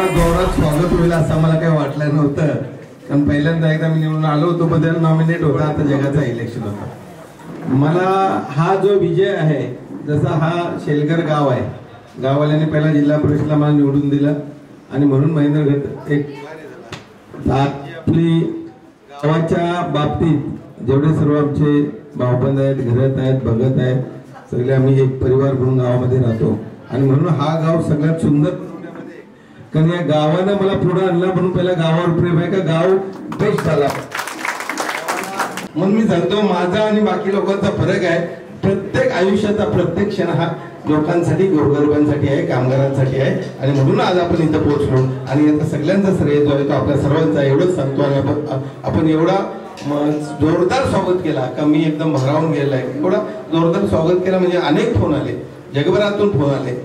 जोरात स्वागत होईल असं मला काही वाटलं नव्हतं, कारण पहिल्यांदा एकदा मी निवडून आलो होतो, बदल नॉमिनेट होता, आता जगाचा इलेक्शन होता। मला हा जो विजय आहे, जसा हा शेलगर गाव आहे, गाववाल्यांनी पहिला जिल्हा परिषदला मला निवडून दिलं आणि म्हणून महेंद्रगड एक आपली गावाच्या बाबतीत जेवढे सर्व आमचे भाऊबंद आहेत, घरात आहेत, भगत आहेत, सगळे आम्ही एक परिवार म्हणून गावामध्ये राहतो आणि म्हणून हा गाव सगळ्यात सुंदर, कारण या गावानं मला पुढे आणलं म्हणून पहिला गावावर प्रेम आहे का गाव बेस्ट झाला म्हणून मी सांगतो। माझा आणि बाकी लोकांचा फरक आहे, प्रत्येक आयुष्याचा प्रत्येक क्षण हा लोकांसाठी, गोरगरिबांसाठी आहे, कामगारांसाठी आहे आणि म्हणून आज आपण इथं पोहोचलो आणि आता सगळ्यांचा श्रेय जो आहे तो आपल्या सर्वांचा। एवढंच सांगतो आणि आपण एवढा जोरदार स्वागत केला का मी एकदम भारावून गेलाय। एवढा जोरदार स्वागत केला म्हणजे अनेक फोन आले, जगभरातून फोन आले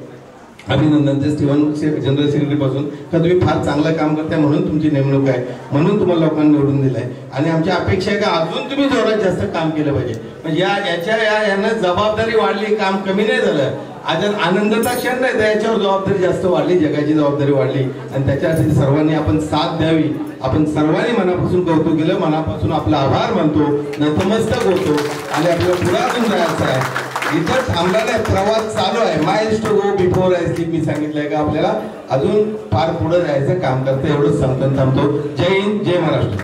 अभिनंदनचे, स्टीवन जनरल सेक्रेटरी पासून, का तुम्ही फार चांगलं काम करताय म्हणून तुमची नेमणूक आहे, म्हणून तुम्हाला लोकांनी निवडून दिलाय आणि आमची अपेक्षा आहे का अजून तुम्ही जोरात जास्त काम केलं पाहिजे। म्हणजे यांना जबाबदारी वाढली, काम कमी नाही झालं, आज आनंदाचा क्षण नाही तर याच्यावर जबाबदारी जास्त वाढली, जगाची जबाबदारी वाढली आणि त्याच्यासाठी सर्वांनी आपण साथ द्यावी। आपण सर्वांनी मनापासून कौतुक केलं, मनापासून आपला आभार मानतो, नतमस्तक होतो आणि आपल्याला पुढे अजून जायचं आहे। इथं थांबला नाही, प्रवास चालू आहे, माइल्स टू गो बिफोर आहे, मी सांगितलंय का आपल्याला अजून फार पुढे जायचं काम करतं, एवढंच सांगतो थांबतो। जय हिंद, जय महाराष्ट्र।